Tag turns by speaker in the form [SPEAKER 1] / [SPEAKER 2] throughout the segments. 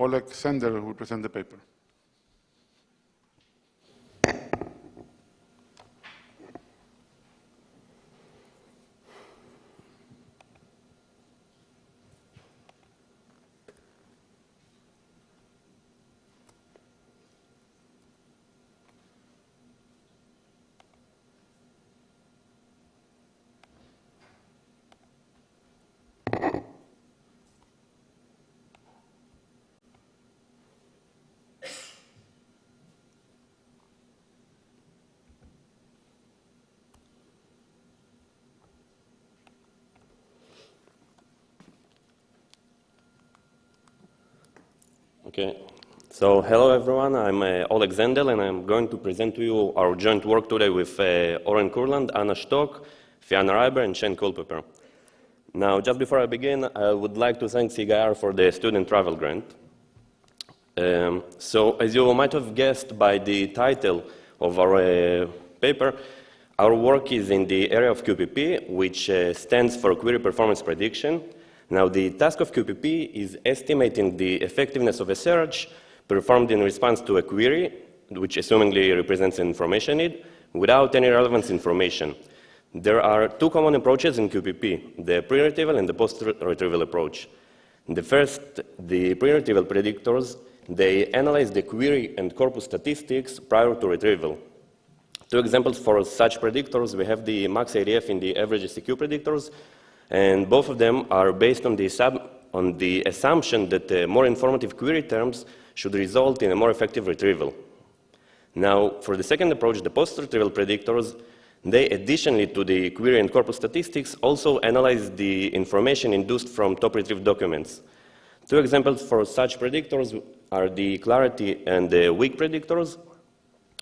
[SPEAKER 1] Oleg Zendel, who will present the paper.
[SPEAKER 2] Okay, so hello everyone, I'm Oleg Zendel, and I'm going to present to you our joint work today with Oren Kurland, Anna Stock, Fiona Reiber, and Shane Culpepper. Now, just before I begin, I would like to thank CGIAR for the student travel grant. So, as you might have guessed by the title of our paper, our work is in the area of QPP, which stands for Query Performance Prediction. Now, the task of QPP is estimating the effectiveness of a search performed in response to a query, which assumingly represents an information need, without any relevance information. There are two common approaches in QPP, the pre-retrieval and the post-retrieval approach. The first, the pre-retrieval predictors, they analyze the query and corpus statistics prior to retrieval. Two examples for such predictors, we have the max ADF in the average SEQ predictors, and both of them are based on the assumption that more informative query terms should result in a more effective retrieval. Now, for the second approach, the post-retrieval predictors, they, additionally to the query and corpus statistics, also analyze the information induced from top-retrieved documents. Two examples for such predictors are the clarity and the weak predictors,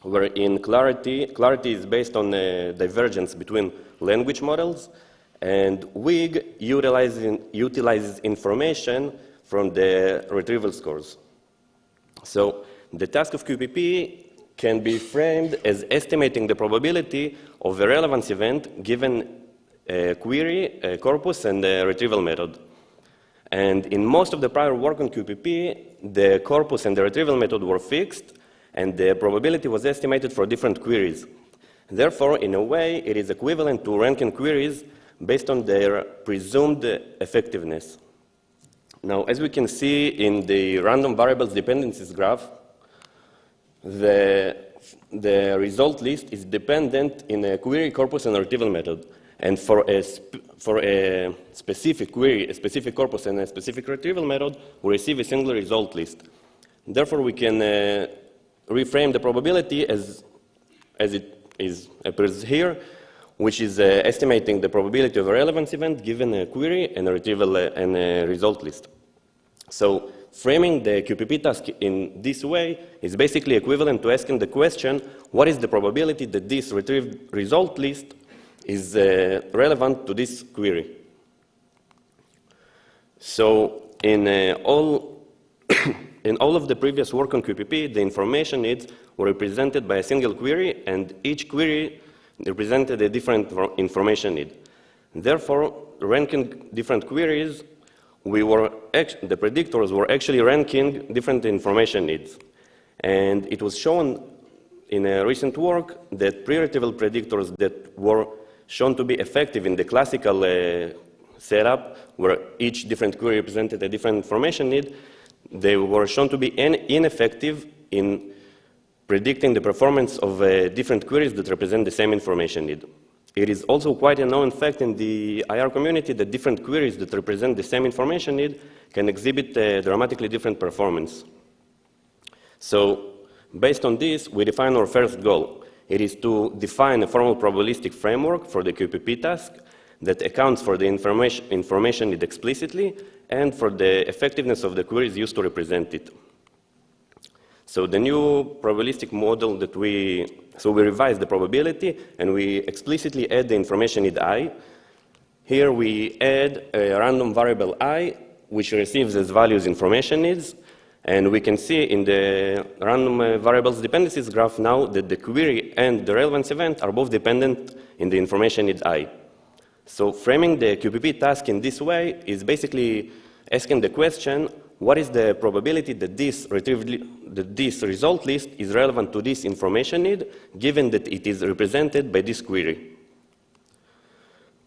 [SPEAKER 2] where in clarity is based on a divergence between language models, and WIG utilizes information from the retrieval scores. So the task of QPP can be framed as estimating the probability of a relevance event given a query, a corpus, and a retrieval method. And in most of the prior work on QPP, the corpus and the retrieval method were fixed, and the probability was estimated for different queries. Therefore, in a way, it is equivalent to ranking queries based on their presumed effectiveness. Now, as we can see in the random variables dependencies graph, the result list is dependent in a query, corpus, and retrieval method. And for a specific query, a specific corpus, and a specific retrieval method, we receive a single result list. Therefore, we can reframe the probability as it appears here, which is estimating the probability of a relevance event given a query and a retrieval and a result list. So framing the QPP task in this way is basically equivalent to asking the question, what is the probability that this retrieved result list is relevant to this query? So in all of the previous work on QPP, the information needs were represented by a single query, and each query represented a different information need. Therefore, ranking different queries, the predictors were actually ranking different information needs. And it was shown in a recent work that pre-retrieval predictors that were shown to be effective in the classical setup, where each different query represented a different information need, they were shown to be ineffective in predicting the performance of different queries that represent the same information need. It is also quite a known fact in the IR community that different queries that represent the same information need can exhibit dramatically different performance. So, based on this, we define our first goal. It is to define a formal probabilistic framework for the QPP task that accounts for the information need explicitly and for the effectiveness of the queries used to represent it. So the new probabilistic model that we revise the probability and we explicitly add the information need I. Here we add a random variable I, which receives as values information needs. And we can see in the random variables dependencies graph now that the query and the relevance event are both dependent in the information need I. So framing the QPP task in this way is basically asking the question, what is the probability that this result list is relevant to this information need, given that it is represented by this query.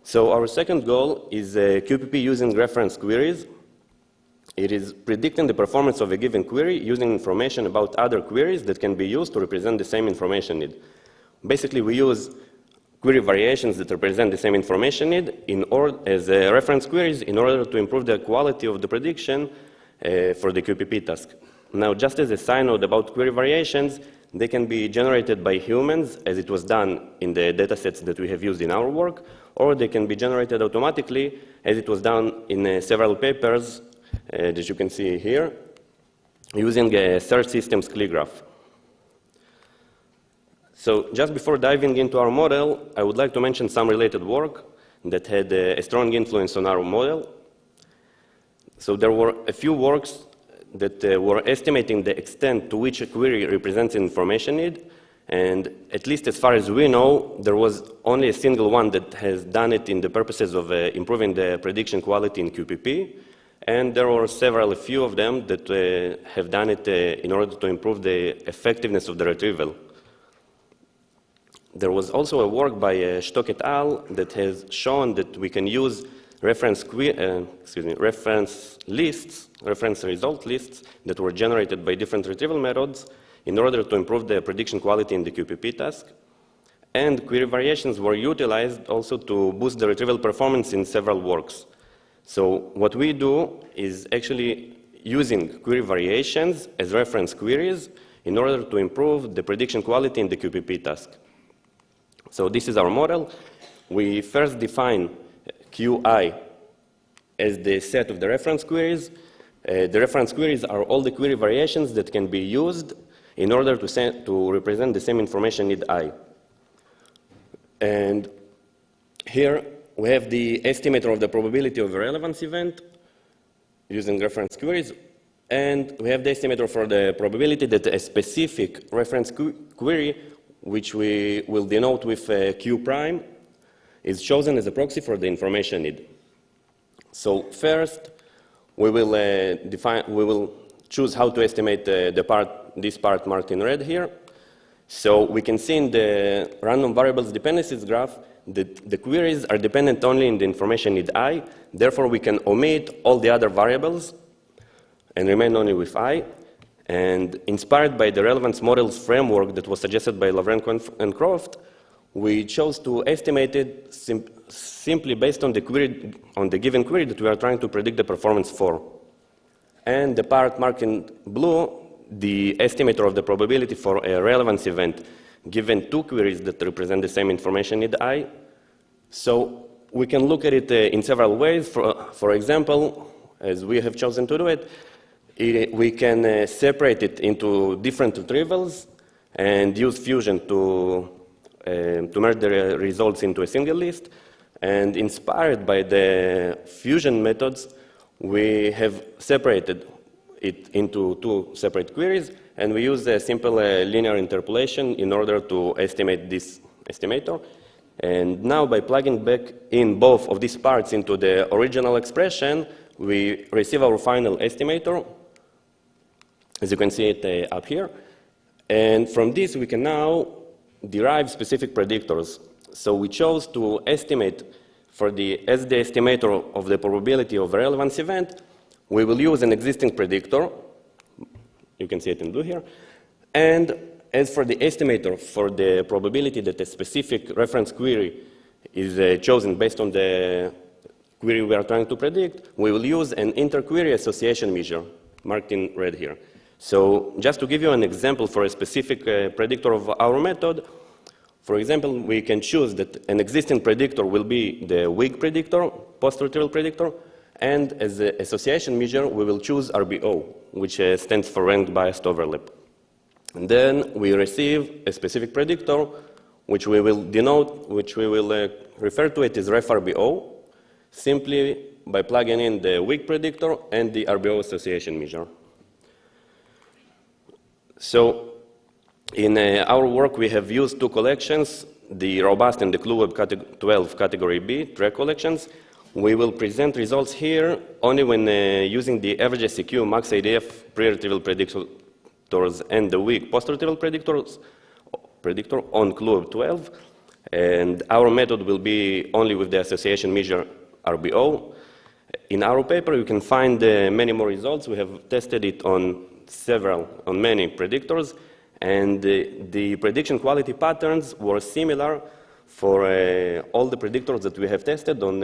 [SPEAKER 2] So our second goal is QPP using reference queries. It is predicting the performance of a given query using information about other queries that can be used to represent the same information need. Basically, we use query variations that represent the same information need as reference queries in order to improve the quality of the prediction for the QPP task. Now, just as a side note about query variations, they can be generated by humans, as it was done in the datasets that we have used in our work, or they can be generated automatically, as it was done in several papers that you can see here, using a search systems CLI graph. So just before diving into our model, I would like to mention some related work that had a strong influence on our model. So there were a few works that were estimating the extent to which a query represents an information need, and at least as far as we know, there was only a single one that has done it in the purposes of improving the prediction quality in QPP, and there were a few of them that have done it in order to improve the effectiveness of the retrieval. There was also a work by Stock et al. That has shown that we can use reference result lists that were generated by different retrieval methods in order to improve the prediction quality in the QPP task. And query variations were utilized also to boost the retrieval performance in several works. So what we do is actually using query variations as reference queries in order to improve the prediction quality in the QPP task. So this is our model. We first define QI as the set of the reference queries. The reference queries are all the query variations that can be used in order to represent the same information need I. And here we have the estimator of the probability of a relevance event using reference queries. And we have the estimator for the probability that a specific reference query, which we will denote with Q prime, is chosen as a proxy for the information need. So first, we will choose how to estimate this part marked in red here. So we can see in the random variables dependencies graph that the queries are dependent only in the information need I. Therefore, we can omit all the other variables and remain only with I. And inspired by the relevance models framework that was suggested by Lavrenko and Croft, we chose to estimate it simply based on the given query that we are trying to predict the performance for. And the part marked in blue, the estimator of the probability for a relevance event, given two queries that represent the same information need I. So we can look at it in several ways. For example, as we have chosen to do it, we can separate it into different retrievals and use Fusion to merge the results into a single list. And inspired by the Fusion methods, we have separated it into two separate queries, and we use a simple linear interpolation in order to estimate this estimator. And now, by plugging back in both of these parts into the original expression, we receive our final estimator, as you can see it up here. And from this, we can now derive specific predictors. So we chose to estimate as the estimator of the probability of a relevance event, we will use an existing predictor. You can see it in blue here. And as for the estimator for the probability that a specific reference query is chosen based on the query we are trying to predict, we will use an inter-query association measure, marked in red here. So just to give you an example for a specific predictor of our method, for example, we can choose that an existing predictor will be the weak predictor, post-retrieval predictor, and as an association measure, we will choose RBO, which stands for ranked biased overlap. And then we receive a specific predictor, which we will denote, which we will refer to it as ref-RBO, simply by plugging in the weak predictor and the RBO association measure. So in our work, we have used two collections, the robust and the ClueWeb 12 category B track collections. We will present results here only when using the average SEQ, max ADF pre-retrieval predictors and the weak post-retrieval predictor on ClueWeb 12. And our method will be only with the association measure RBO. In our paper, you can find many more results. We have tested it on many predictors, and the prediction quality patterns were similar for all the predictors that we have tested on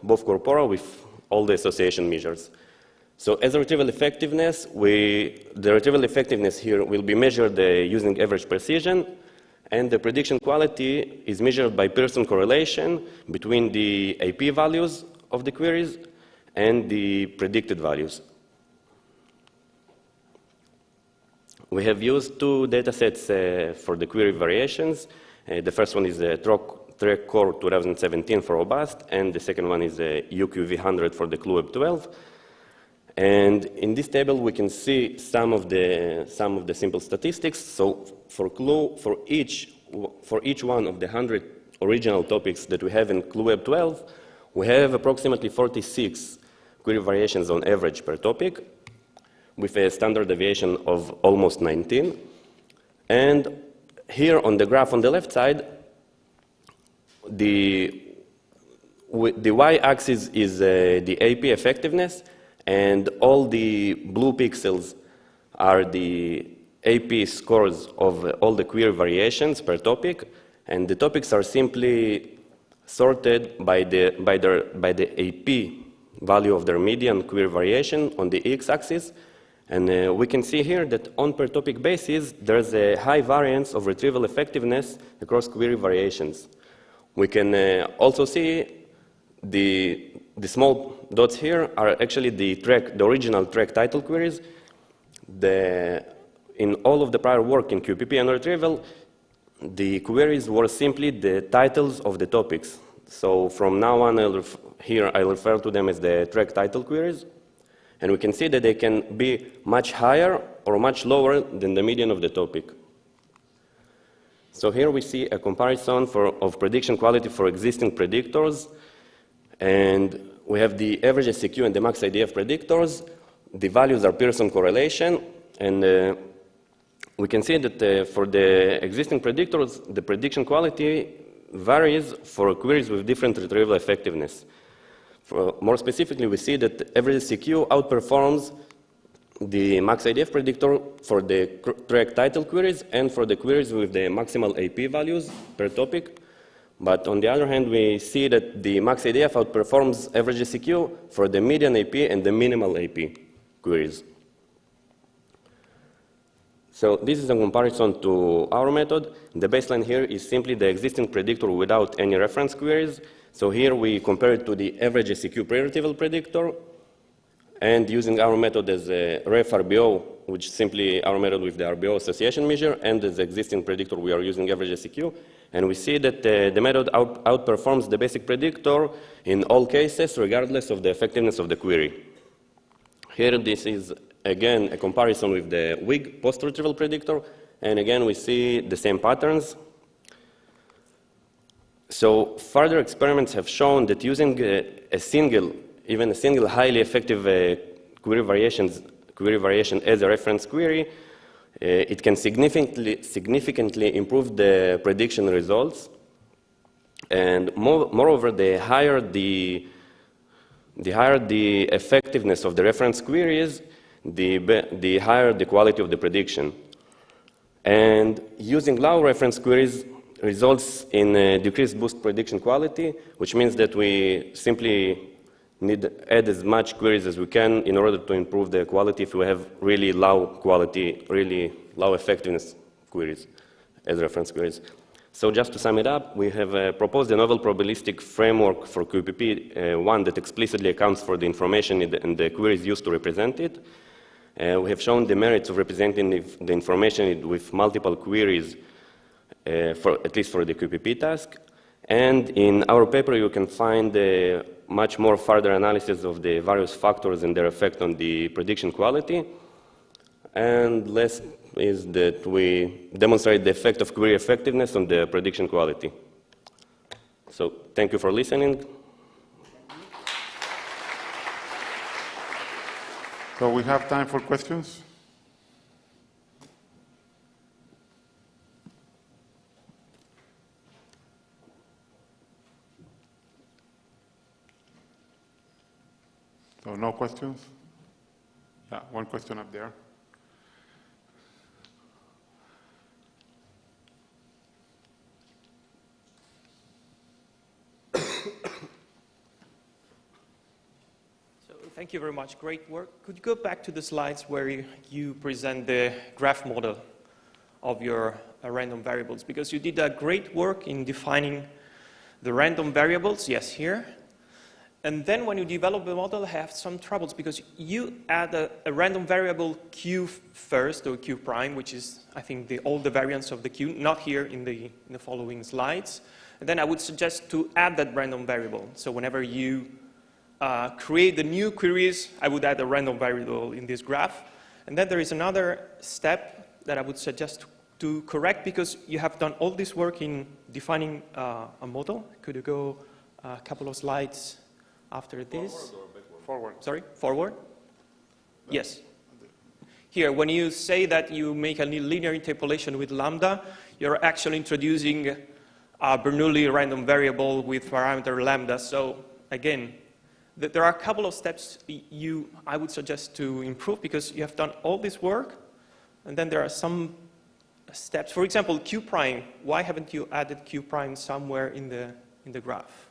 [SPEAKER 2] both corpora with all the association measures. So as a retrieval effectiveness, the retrieval effectiveness here will be measured using average precision, and the prediction quality is measured by Pearson correlation between the AP values of the queries and the predicted values. We have used two data sets for the query variations. The first one is the Trek Core 2017 for robust, and the second one is UQV100 for the ClueWeb 12. And in this table, we can see some of the simple statistics. So for each one of the 100 original topics that we have in ClueWeb 12, we have approximately 46 query variations on average per topic, with a standard deviation of almost 19. And here on the graph on the left side, the y-axis is the AP effectiveness, and all the blue pixels are the AP scores of all the query variations per topic, and the topics are simply sorted by the AP value of their median query variation on the x-axis. And we can see here that on per topic basis, there's a high variance of retrieval effectiveness across query variations. We can also see the small dots here are actually the original track title queries. In all of the prior work in QPP and retrieval, the queries were simply the titles of the topics. So from now on, I'll refer to them as the track title queries. And we can see that they can be much higher or much lower than the median of the topic. So here we see a comparison of prediction quality for existing predictors. And we have the average SEQ and the max IDF predictors. The values are Pearson correlation. And we can see that for the existing predictors, the prediction quality varies for queries with different retrieval effectiveness. More specifically, we see that average SEQ outperforms the max IDF predictor for the track title queries and for the queries with the maximal AP values per topic. But on the other hand, we see that the max IDF outperforms average SEQ for the median AP and the minimal AP queries. So this is a comparison to our method. The baseline here is simply the existing predictor without any reference queries. So here we compare it to the average SEQ pre-retrieval predictor, and using our method as a ref RBO, which is simply our method with the RBO association measure, and as the existing predictor, we are using average SEQ. And we see that the method outperforms the basic predictor in all cases, regardless of the effectiveness of the query. Here, this is, again, a comparison with the WIG post-retrieval predictor. And again, we see the same patterns. So further experiments have shown that using even a single highly effective query variation as a reference query, it can significantly improve the prediction results. And moreover, the higher the effectiveness of the reference queries, the higher the quality of the prediction. And using low reference queries results in a decreased boost prediction quality, which means that we simply need to add as much queries as we can in order to improve the quality if we have really low quality, really low effectiveness queries as reference queries. So just to sum it up, we have proposed a novel probabilistic framework for QPP, one that explicitly accounts for the information and the queries used to represent it. We have shown the merits of representing the information with multiple queries, at least for the QPP task. And in our paper, you can find much more further analysis of the various factors and their effect on the prediction quality. And last is that we demonstrate the effect of query effectiveness on the prediction quality. So thank you for listening.
[SPEAKER 1] So we have time for questions. So no questions? Yeah, one question up there.
[SPEAKER 3] Thank you very much. Great work. Could you go back to the slides where you present the graph model of your random variables? Because you did a great work in defining the random variables, yes, here. And then when you develop the model, have some troubles because you add a random variable q first, or q prime, which is, I think, all the variants of the q, not here in the following slides. And then I would suggest to add that random variable. So whenever you create the new queries, I would add a random variable in this graph. And then there is another step that I would suggest to correct because you have done all this work in defining a model. Could you go a couple of slides after this?
[SPEAKER 1] Forward or backward? Forward.
[SPEAKER 3] Sorry, forward? Yes. Here, when you say that you make a linear interpolation with lambda, you're actually introducing a Bernoulli random variable with parameter lambda. So again, there are a couple of steps I would suggest to improve because you have done all this work, and then there are some steps. For example, q prime. Why haven't you added q prime somewhere in the graph?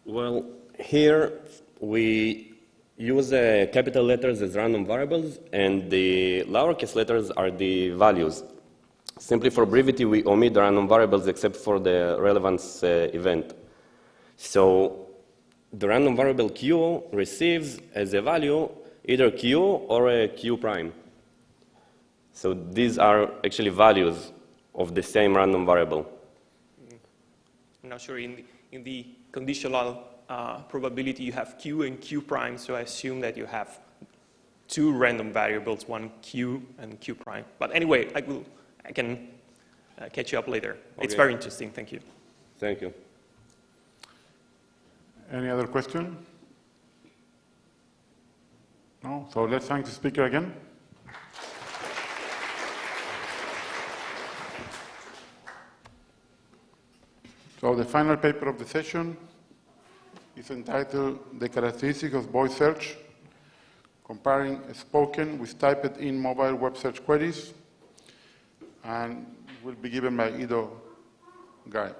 [SPEAKER 2] Well, here we use capital letters as random variables, and the lowercase letters are the values. Simply for brevity, we omit the random variables except for the relevance event. So the random variable q receives as a value either q or a q prime. So these are actually values of the same random variable.
[SPEAKER 3] I'm not sure in the conditional probability you have q and q prime, so I assume that you have two random variables, one q and q prime. But anyway, I can catch you up later. Okay. It's very interesting. Thank you.
[SPEAKER 2] Thank you.
[SPEAKER 1] Any other question? No? So let's thank the speaker again. So the final paper of the session is entitled The Characteristics of Voice Search, Comparing Spoken with Typed in Mobile Web Search Queries, and will be given by Ido Guy.